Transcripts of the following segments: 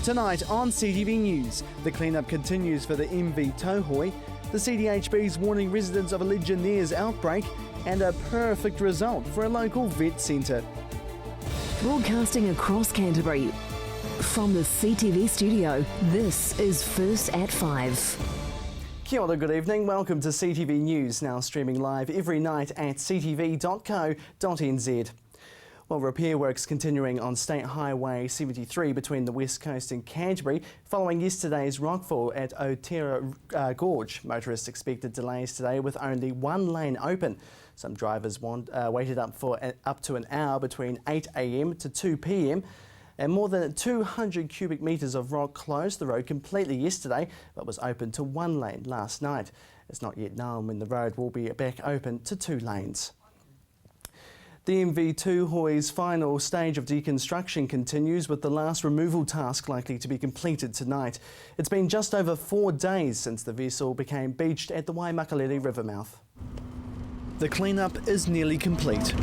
Tonight on CTV News, the clean-up continues for the MV Tohoi, the CDHB's warning residents of a Legionnaires outbreak, and a perfect result for a local vet centre. Broadcasting across Canterbury, from the CTV studio, this is First at 5. Kia ora, good evening. Welcome to CTV News, now streaming live every night at ctv.co.nz. Well, repair works continuing on State Highway 73 between the West Coast and Canterbury following yesterday's rockfall at Otera Gorge. Motorists expected delays today with only one lane open. Some drivers waited up to an hour between 8 a.m. to 2 p.m. and more than 200 cubic metres of rock closed the road completely yesterday but was open to one lane last night. It's not yet known when the road will be back open to two lanes. The MV Tohoi's final stage of deconstruction continues with the last removal task likely to be completed tonight. It's been just over 4 days since the vessel became beached at the Waimakariri River mouth. The clean-up is nearly complete.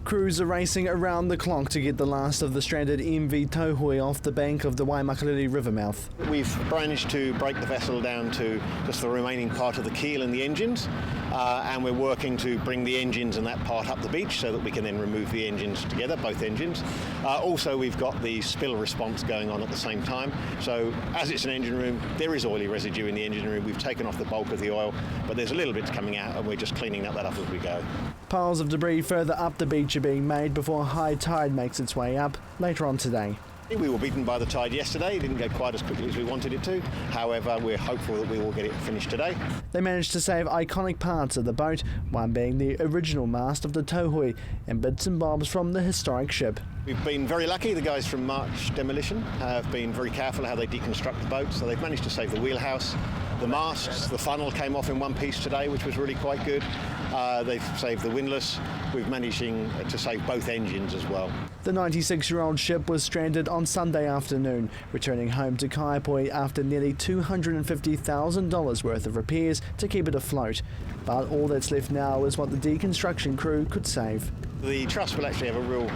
Crews are racing around the clock to get the last of the stranded MV Tohoi off the bank of the Waimakariri River mouth. We've managed to break the vessel down to just the remaining part of the keel and the engines, and we're working to bring the engines and that part up the beach so that we can then remove the engines together, both engines. Also, we've got the spill response going on at the same time. So as it's an engine room, there is oily residue in the engine room. We've taken off the bulk of the oil, but there's a little bit coming out and we're just cleaning that up as we go. Piles of debris further up the beach are being made before high tide makes its way up later on today. We were beaten by the tide yesterday. It didn't go quite as quickly as we wanted it to. However, we're hopeful that we will get it finished today. They managed to save iconic parts of the boat, one being the original mast of the Tohoi and bits and bobs from the historic ship. We've been very lucky. The guys from March Demolition have been very careful how they deconstruct the boat, so they've managed to save the wheelhouse, the masts, the funnel came off in one piece today, which was really quite good. They've saved the windlass. We've managed to save both engines as well. The 96-year-old ship was stranded on Sunday afternoon, returning home to Kaipoi after nearly $250,000 worth of repairs to keep it afloat. But all that's left now is what the deconstruction crew could save. The Trust will actually have a real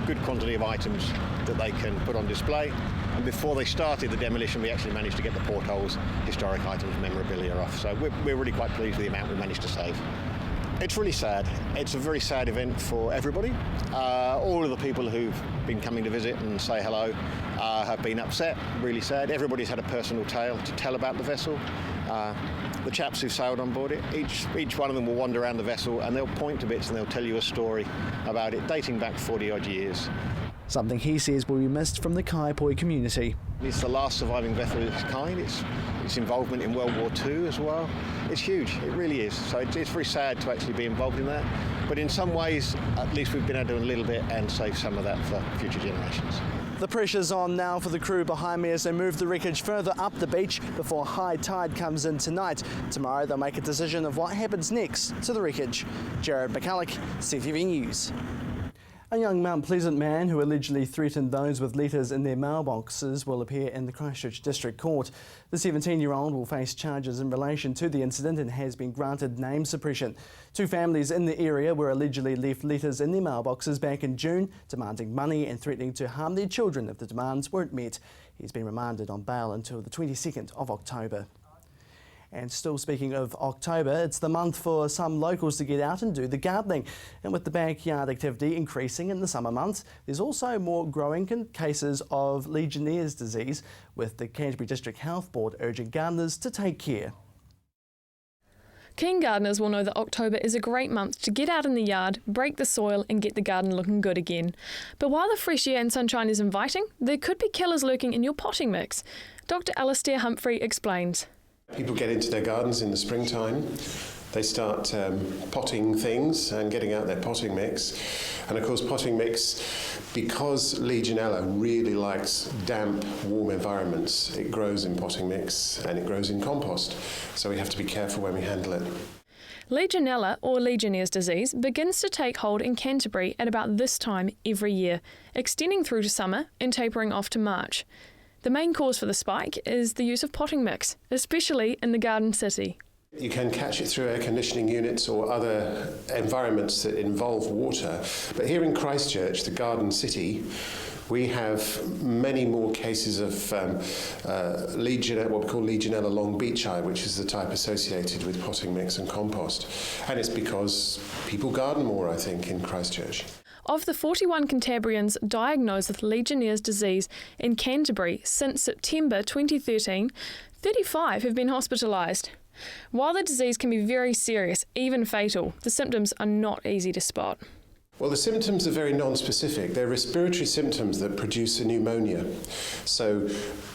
good quantity of items that they can put on display. And before they started the demolition, we actually managed to get the portholes, historic items, memorabilia off. So we're really quite pleased with the amount we managed to save. It's really sad. It's a very sad event for everybody. All of the people who've been coming to visit and say hello have been upset, really sad. Everybody's had a personal tale to tell about the vessel. The chaps who sailed on board it, each one of them will wander around the vessel and they'll point to bits and they'll tell you a story about it dating back 40-odd years. Something he says will be missed from the Kaipoi community. It's the last surviving vessel of its kind. Its involvement in World War II as well. It's huge, it really is. So it's very sad to actually be involved in that. But in some ways, at least we've been able to do a little bit and save some of that for future generations. The pressure's on now for the crew behind me as they move the wreckage further up the beach before high tide comes in tonight. Tomorrow they'll make a decision of what happens next to the wreckage. Jared McCulloch, CTV News. A young Mount Pleasant man who allegedly threatened those with letters in their mailboxes will appear in the Christchurch District Court. The 17-year-old will face charges in relation to the incident and has been granted name suppression. Two families in the area were allegedly left letters in their mailboxes back in June, demanding money and threatening to harm their children if the demands weren't met. He's been remanded on bail until the 22nd of October. And still speaking of October, it's the month for some locals to get out and do the gardening. And with the backyard activity increasing in the summer months, there's also more growing cases of Legionnaires' disease, with the Canterbury District Health Board urging gardeners to take care. Keen gardeners will know that October is a great month to get out in the yard, break the soil and get the garden looking good again. But while the fresh air and sunshine is inviting, there could be killers lurking in your potting mix. Dr. Alistair Humphrey explains. People get into their gardens in the springtime. They start potting things and getting out their potting mix. And of course potting mix, because Legionella really likes damp, warm environments, it grows in potting mix and it grows in compost. So we have to be careful when we handle it. Legionella, or Legionnaires' disease, begins to take hold in Canterbury at about this time every year, extending through to summer and tapering off to March. The main cause for the spike is the use of potting mix, especially in the garden city. You can catch it through air conditioning units or other environments that involve water. But here in Christchurch, the garden city, we have many more cases of Legionella, what we call Legionella long beach eye, which is the type associated with potting mix and compost. And it's because people garden more, I think, in Christchurch. Of the 41 Cantabrians diagnosed with Legionnaire's disease in Canterbury since September 2013, 35 have been hospitalised. While the disease can be very serious, even fatal, the symptoms are not easy to spot. Well, the symptoms are very non-specific. They're respiratory symptoms that produce a pneumonia. So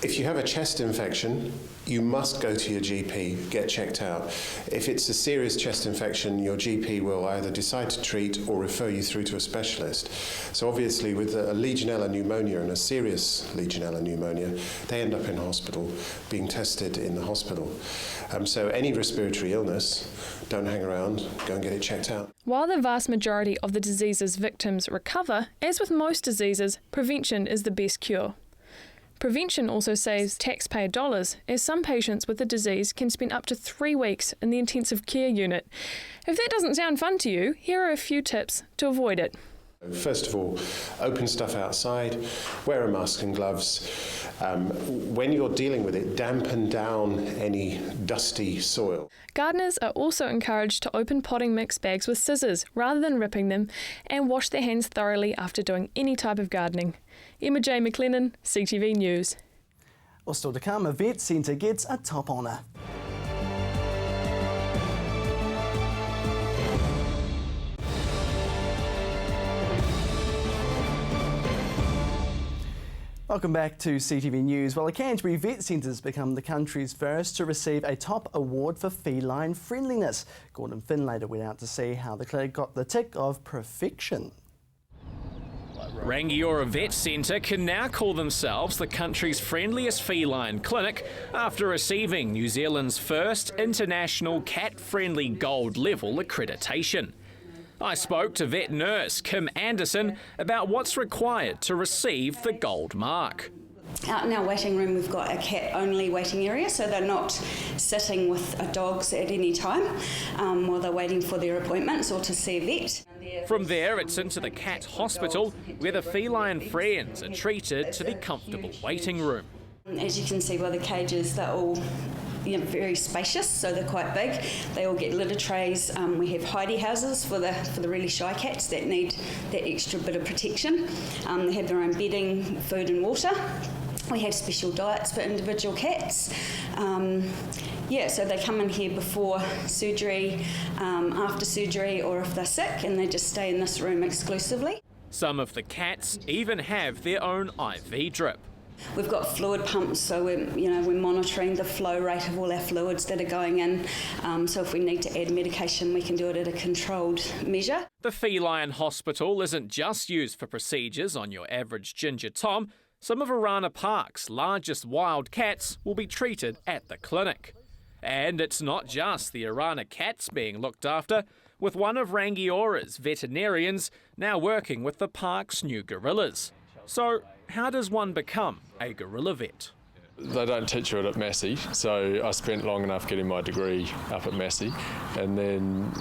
if you have a chest infection, you must go to your GP, get checked out. If it's a serious chest infection, your GP will either decide to treat or refer you through to a specialist. So obviously with a Legionella pneumonia and a serious Legionella pneumonia, they end up in hospital, being tested in the hospital. So any respiratory illness, don't hang around, go and get it checked out. While the vast majority of the disease's victims recover, as with most diseases, prevention is the best cure. Prevention also saves taxpayer dollars, as some patients with the disease can spend up to 3 weeks in the intensive care unit. If that doesn't sound fun to you, here are a few tips to avoid it. First of all, open stuff outside, wear a mask and gloves. When you're dealing with it, dampen down any dusty soil. Gardeners are also encouraged to open potting mix bags with scissors rather than ripping them, and wash their hands thoroughly after doing any type of gardening. Emma J. McLennan, CTV News. Well, still to come, a vet centre gets a top honour. Welcome back to CTV News. Well, the Canterbury Vet Centre has become the country's first to receive a top award for feline friendliness. Gordon Finn later went out to see how the clinic got the tick of perfection. Rangiora Vet Centre can now call themselves the country's friendliest feline clinic after receiving New Zealand's first international cat-friendly gold level accreditation. I spoke to vet nurse Kim Anderson about what's required to receive the gold mark. Out in our waiting room we've got a cat-only waiting area, so they're not sitting with dogs at any time while they're waiting for their appointments or to see a vet. From there it's into the cat hospital where the feline friends are treated to the comfortable waiting room. As you can see by the cages, they're all very spacious, so they're quite big. They all get litter trays. We have hidey houses for the really shy cats that need that extra bit of protection. They have their own bedding, food and water. We have special diets for individual cats. So they come in here before surgery, after surgery, or if they're sick, and they just stay in this room exclusively. Some of the cats even have their own IV drip. We've got fluid pumps, so we're monitoring the flow rate of all our fluids that are going in. So if we need to add medication, we can do it at a controlled measure. The feline hospital isn't just used for procedures on your average ginger tom. Some of Arana Park's largest wild cats will be treated at the clinic. And it's not just the Arana cats being looked after, with one of Rangiora's veterinarians now working with the park's new gorillas. So how does one become a gorilla vet? They don't teach you it at Massey, so I spent long enough getting my degree up at Massey, and then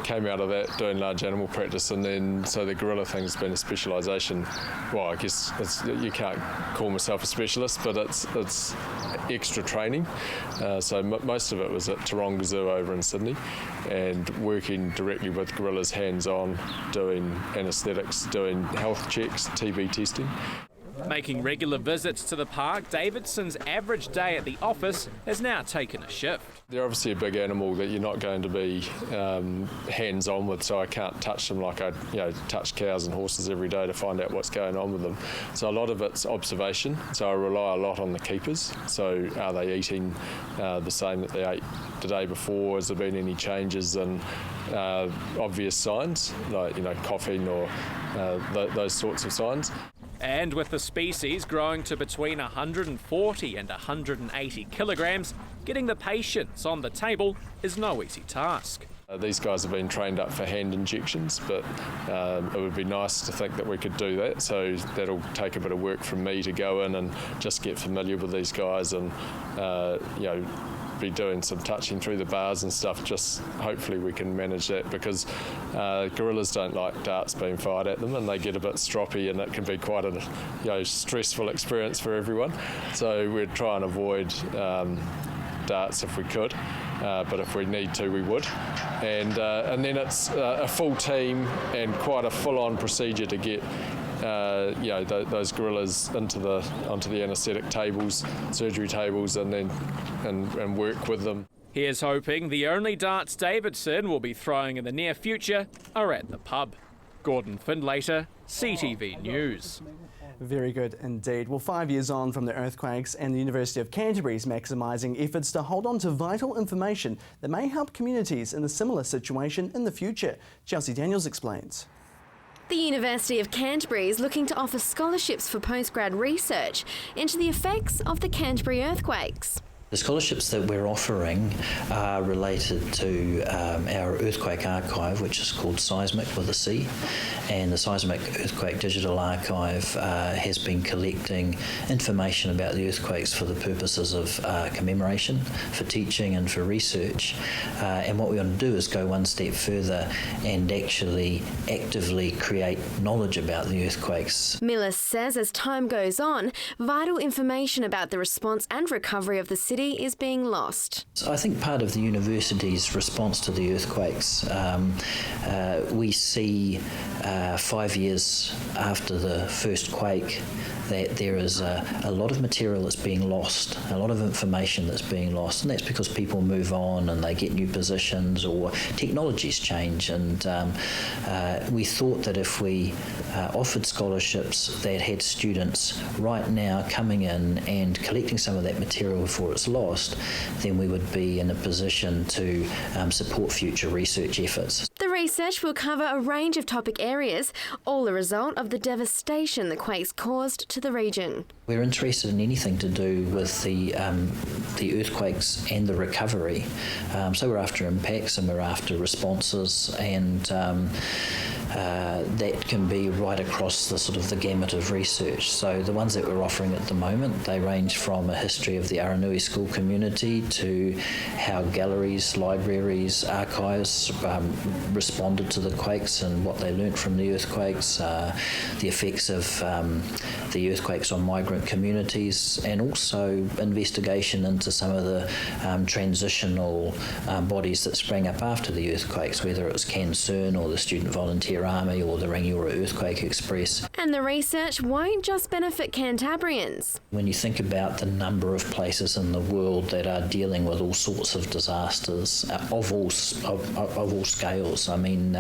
came out of that doing large animal practice, and then so the gorilla thing's been a specialisation. Well, I guess you can't call myself a specialist, but it's extra training. So most of it was at Taronga Zoo over in Sydney, and working directly with gorillas hands-on, doing anaesthetics, doing health checks, TB testing. Making regular visits to the park, Davidson's average day at the office has now taken a shift. They're obviously a big animal that you're not going to be hands-on with, so I can't touch them like I touch cows and horses every day to find out what's going on with them. So a lot of it's observation, so I rely a lot on the keepers. So are they eating the same that they ate the day before? Has there been any changes in obvious signs, like coughing or those sorts of signs? And with the species growing to between 140 and 180 kilograms, getting the patients on the table is no easy task. These guys have been trained up for hand injections, but it would be nice to think that we could do that. So that'll take a bit of work from me to go in and just get familiar with these guys and, be doing some touching through the bars and stuff. Just hopefully we can manage that, because gorillas don't like darts being fired at them, and they get a bit stroppy, and it can be quite a stressful experience for everyone. So we'd try and avoid darts if we could, but if we need to, we would. And then it's a full team and quite a full-on procedure to get those gorillas onto the anaesthetic tables, surgery tables, and then and work with them. Here's hoping the only darts Davidson will be throwing in the near future are at the pub. Gordon Findlater, CTV News. Very good indeed. Well, 5 years on from the earthquakes, and the University of Canterbury is maximising efforts to hold on to vital information that may help communities in a similar situation in the future. Chelsea Daniels explains. The University of Canterbury is looking to offer scholarships for postgrad research into the effects of the Canterbury earthquakes. The scholarships that we're offering are related to our earthquake archive, which is called Seismic with a C, and the Seismic Earthquake Digital Archive has been collecting information about the earthquakes for the purposes of commemoration, for teaching and for research. And what we want to do is go one step further and actually actively create knowledge about the earthquakes. Miller says as time goes on, vital information about the response and recovery of the city is being lost. I think part of the university's response to the earthquakes, we see 5 years after the first quake that there is a lot of material that's being lost, a lot of information that's being lost, and that's because people move on and they get new positions or technologies change. And we thought that if we offered scholarships that had students right now coming in and collecting some of that material before it's lost, then we would be in a position to support future research efforts. The research will cover a range of topic areas, all the result of the devastation the quakes caused to the region. We're interested in anything to do with the earthquakes and the recovery. So we're after impacts and we're after responses, and that can be right across the sort of the gamut of research. So the ones that we're offering at the moment, they range from a history of the Aranui school community to how galleries, libraries, archives responded to the quakes and what they learnt from the earthquakes, the effects of the earthquakes on migrant communities, and also investigation into some of the transitional bodies that sprang up after the earthquakes, whether it was CanCERN or the Student Volunteer Army or the Rangiora Earthquake Express. And the research won't just benefit Cantabrians. When you think about the number of places in the world that are dealing with all sorts of disasters of all scales, I mean,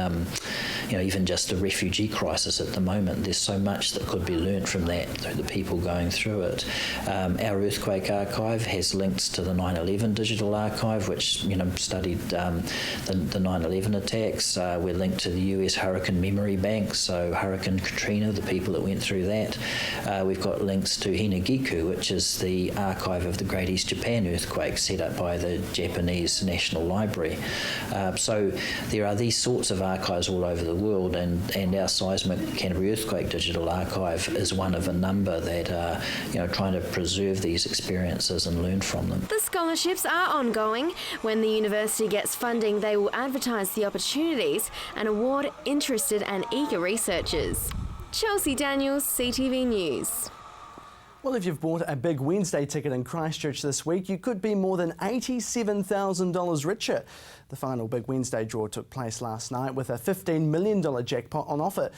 even just the refugee crisis at the moment, there's so much that could be learnt from that, the people going through it. Our earthquake archive has links to the 9/11 digital archive, which studied the 9/11 attacks. We're linked to the US Hurricane Memory Bank, so Hurricane Katrina, the people that went through that. We've got links to Hinagiku, which is the archive of the Great East Japan earthquake set up by the Japanese National Library. So there are these sorts of archives all over the world, and our Seismic Canterbury Earthquake Digital Archive is one of a number that are trying to preserve these experiences and learn from them. The scholarships are ongoing. When the university gets funding, they will advertise the opportunities and award interested and eager researchers. Chelsea Daniels, CTV News. Well, if you've bought a big Wednesday ticket in Christchurch this week, you could be more than $87,000 richer. The final big Wednesday draw took place last night with a $15 million jackpot on offer.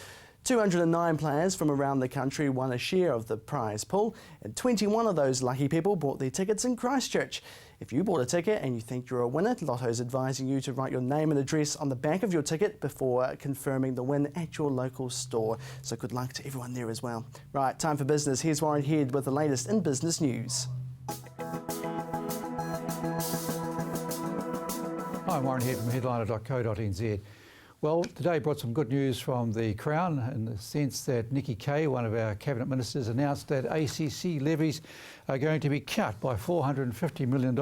209 players from around the country won a share of the prize pool, and 21 of those lucky people bought their tickets in Christchurch. If you bought a ticket and you think you're a winner, Lotto's advising you to write your name and address on the back of your ticket before confirming the win at your local store. So good luck to everyone there as well. Right, time for business. Here's Warren Head with the latest in business news. Hi, I'm Warren Head from headliner.co.nz. Well, today brought some good news from the Crown in the sense that Nikki Kay, one of our Cabinet Ministers, announced that ACC levies are going to be cut by $450 million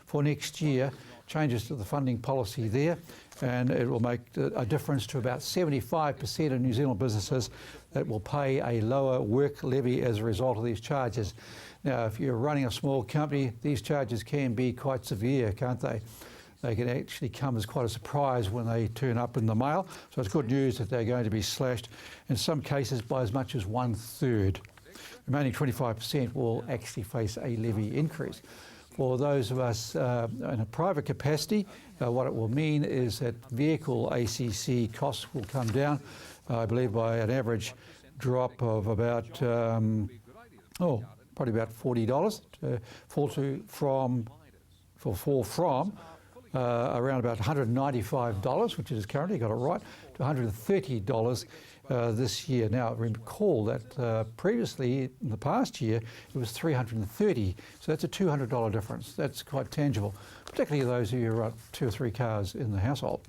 for next year, changes to the funding policy there, and it will make a difference to about 75% of New Zealand businesses that will pay a lower work levy as a result of these charges. Now, if you're running a small company, these charges can be quite severe, can't they? They can actually come as quite a surprise when they turn up in the mail. So it's good news that they're going to be slashed, in some cases by as much as 1/3. The remaining 25% will actually face a levy increase. For those of us in a private capacity, what it will mean is that vehicle ACC costs will come down, I believe, by an average drop of about, probably about $40 to fall from around about $195, which it is currently, got it right, to $130 this year. Now, recall that previously, in the past year, it was $330, so that's a $200 difference. That's quite tangible, particularly those of you who run 2 or 3 cars in the household.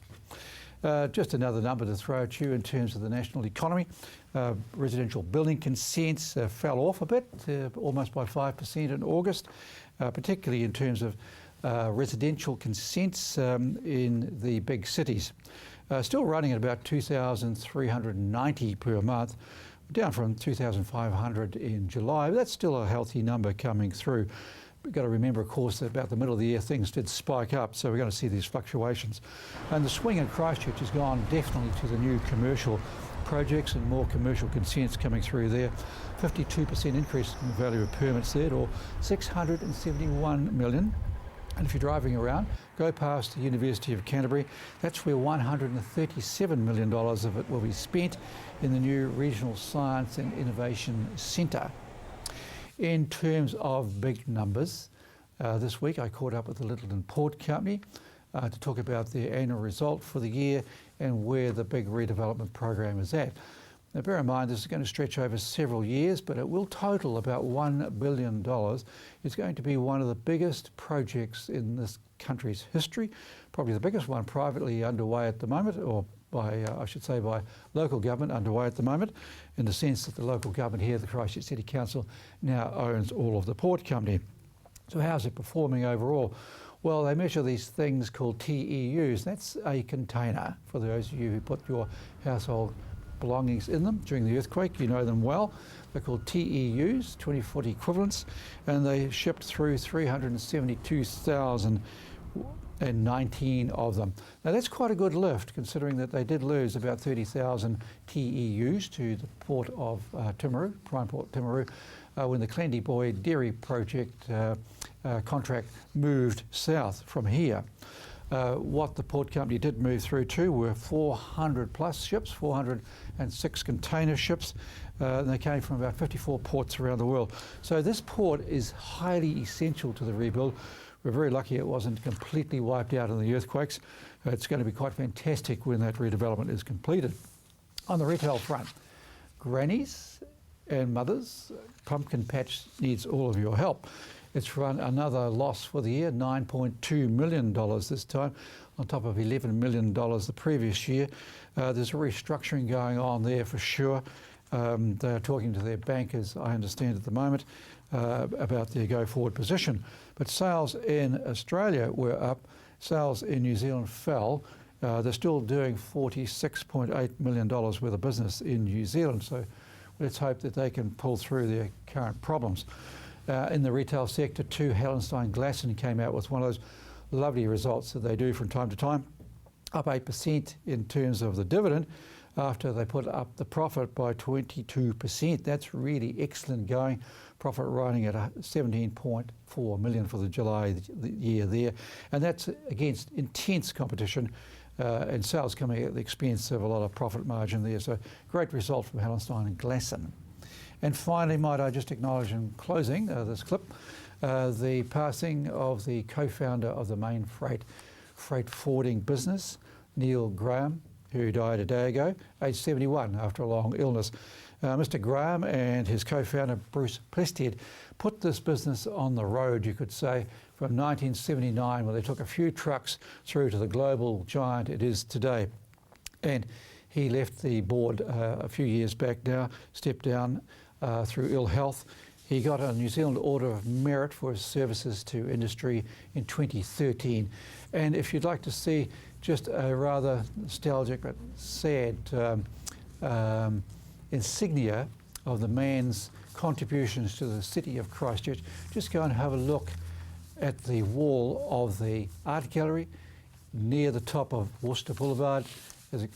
Just another number to throw at you in terms of the national economy. Residential building consents fell off a bit, almost by 5% in August, particularly in terms of residential consents in the big cities. Still running at about 2,390 per month, down from 2,500 in July. But that's still a healthy number coming through. We've got to remember, of course, that about the middle of the year things did spike up, so we're going to see these fluctuations. And the swing in Christchurch has gone definitely to the new commercial projects and more commercial consents coming through there. 52% increase in the value of permits there, or $671 million. And if you're driving around, go past the University of Canterbury. That's where $137 million of it will be spent in the new Regional Science and Innovation Centre. In terms of big numbers, this week I caught up with the Littleton Port Company to talk about their annual result for the year and where the big redevelopment program is at. Now, bear in mind, this is going to stretch over several years, but it will total about $1 billion. It's going to be one of the biggest projects in this country's history, probably the biggest one privately underway at the moment, or by, I should say, by local government underway at the moment, in the sense that the local government here, the Christchurch City Council, now owns all of the port company. So how's it performing overall? Well, they measure these things called TEUs. That's a container, for those of you who put your household belongings in them during the earthquake. You know them well. They're called TEUs, 20-foot equivalents, and they shipped through 372,019 of them. Now that's quite a good lift, considering that they did lose about 30,000 TEUs to the port of Timaru, Prime Port Timaru, when the Clendy Dairy Project contract moved south from here. What the port company did move through to were 400 plus ships, 406 container ships, and they came from about 54 ports around the world. So this port is highly essential to the rebuild. We're very lucky it wasn't completely wiped out in the earthquakes. It's going to be quite fantastic when that redevelopment is completed. On the retail front, grannies and mothers, Pumpkin Patch needs all of your help. It's run another loss for the year, $9.2 million this time, on top of $11 million the previous year. There's a restructuring going on there for sure. They're talking to their bankers, I understand, at the moment about their go-forward position. But sales in Australia were up, sales in New Zealand fell. They're still doing $46.8 million worth of business in New Zealand, so let's hope that they can pull through their current problems. In the retail sector too, Hallenstein Glasson came out with one of those lovely results that they do from time to time, up 8% in terms of the dividend after they put up the profit by 22%. That's really excellent going. Profit running at $17.4 million for the July year there. And that's against intense competition and sales coming at the expense of a lot of profit margin there. So great result from Hallenstein and Glasson. And finally, might I just acknowledge in closing this clip, the passing of the co-founder of the main freight forwarding business, Neil Graham, who died a day ago, aged 71 after a long illness. Mr. Graham and his co-founder, Bruce Plested, put this business on the road, you could say, from 1979, where they took a few trucks through to the global giant it is today. And he left the board a few years back now, stepped down through ill health. He got a New Zealand Order of Merit for his services to industry in 2013. And if you'd like to see just a rather nostalgic but sad insignia of the man's contributions to the city of Christchurch, just go and have a look at the wall of the art gallery near the top of Worcester Boulevard,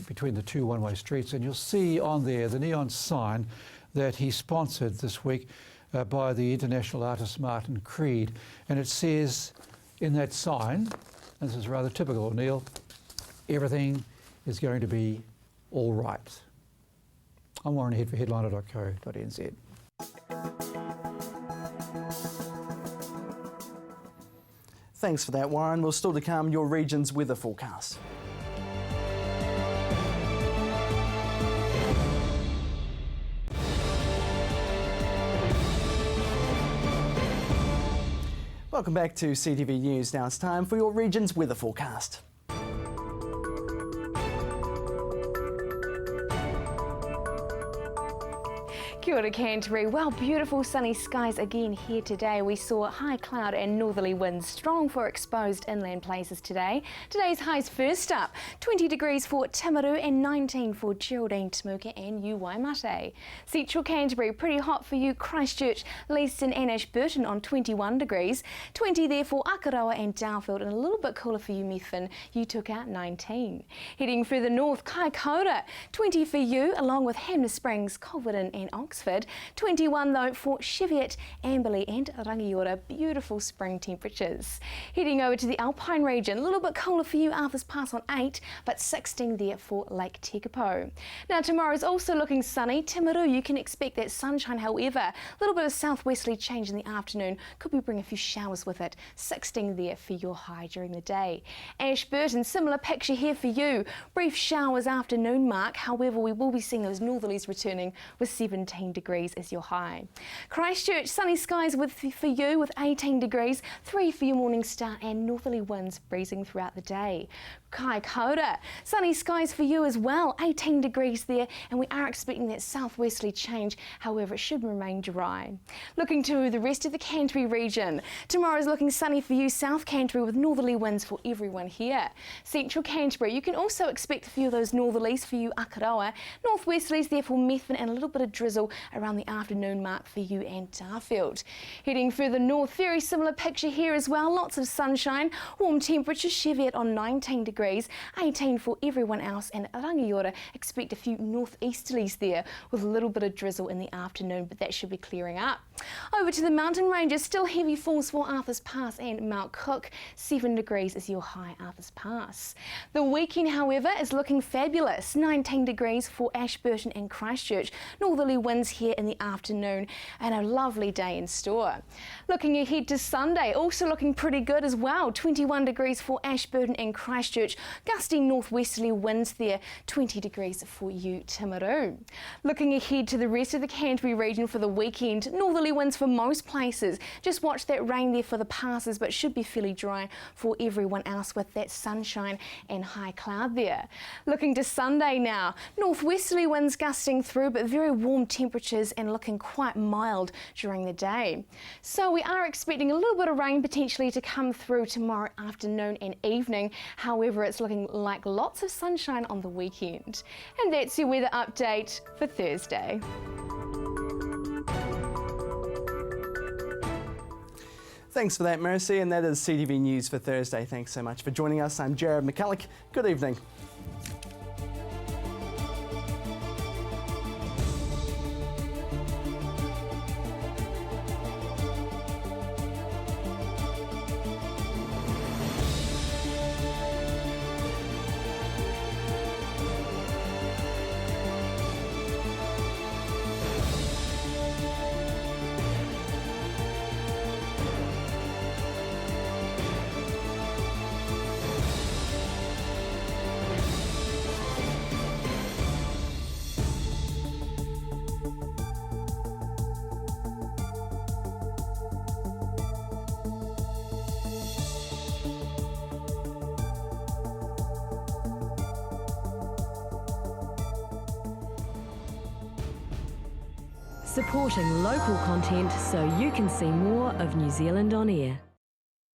between the two one-way streets, and you'll see on there the neon sign that he sponsored this week by the international artist Martin Creed. And it says in that sign, and this is rather typical of Neil, everything is going to be all right. I'm Warren Head for headliner.co.nz. Thanks for that, Warren. Well, still to come, your region's weather forecast. Welcome back to CTV News. Now it's time for your region's weather forecast. Kia ora Canterbury. Well, beautiful sunny skies again here today. We saw high cloud and northerly winds strong for exposed inland places today. Today's highs first up, 20 degrees for Timaru and 19 for Geraldine, Temuka and Waimate. Central Canterbury, pretty hot for you, Christchurch, Leeston and Ashburton on 21 degrees. 20 there for Akaroa and Darfield, and a little bit cooler for you, Methven. You took out 19. Heading further north, Kaikoura, 20 for you, along with Hanmer Springs, Culverden and Oxford. 21 though for Cheviot, Amberley and Rangiora. Beautiful spring temperatures. Heading over to the Alpine region, a little bit cooler for you, Arthur's Pass on 8, but 16 there for Lake Tekapo. Now tomorrow's also looking sunny. Timaru, you can expect that sunshine, however, a little bit of southwesterly change in the afternoon. Could we bring a few showers with it? 16 there for your high during the day. Ashburton, similar picture here for you. Brief showers afternoon mark, however we will be seeing those northerlies returning with 17 degrees as your high. Christchurch, sunny skies for you with 18 degrees, 3 for your morning start and northerly winds breezing throughout the day. Kaikoura, sunny skies for you as well, 18 degrees there, and we are expecting that southwesterly change, however it should remain dry. Looking to the rest of the Canterbury region, tomorrow is looking sunny for you, South Canterbury, with northerly winds for everyone here. Central Canterbury, you can also expect a few of those northerlies for you, Akaroa, northwesterlies there for Methven, and a little bit of drizzle around the afternoon mark for you and Darfield. Heading further north, very similar picture here as well, lots of sunshine, warm temperatures, Cheviot on 19 degrees, 18 for everyone else, and Rangiora expect a few northeasterlies there with a little bit of drizzle in the afternoon, but that should be clearing up. Over to the mountain ranges, still heavy falls for Arthur's Pass and Mount Cook, 7 degrees is your high Arthur's Pass. The weekend, however, is looking fabulous, 19 degrees for Ashburton and Christchurch, northerly winds here in the afternoon, and a lovely day in store. Looking ahead to Sunday, also looking pretty good as well, 21 degrees for Ashburton and Christchurch, gusty northwesterly winds there, 20 degrees for you, Timaru. Looking ahead to the rest of the Canterbury region for the weekend, northerly winds for most places. Just watch that rain there for the passes, but should be fairly dry for everyone else with that sunshine and high cloud there. Looking to Sunday now, northwesterly winds gusting through, but very warm temperatures and looking quite mild during the day. So we are expecting a little bit of rain potentially to come through tomorrow afternoon and evening. However, it's looking like lots of sunshine on the weekend. And that's your weather update for Thursday. Thanks for that, Mercy, and that is CTV News for Thursday. Thanks so much for joining us. I'm Jared McCulloch. Good evening. supporting local content so you can see more of New Zealand on air.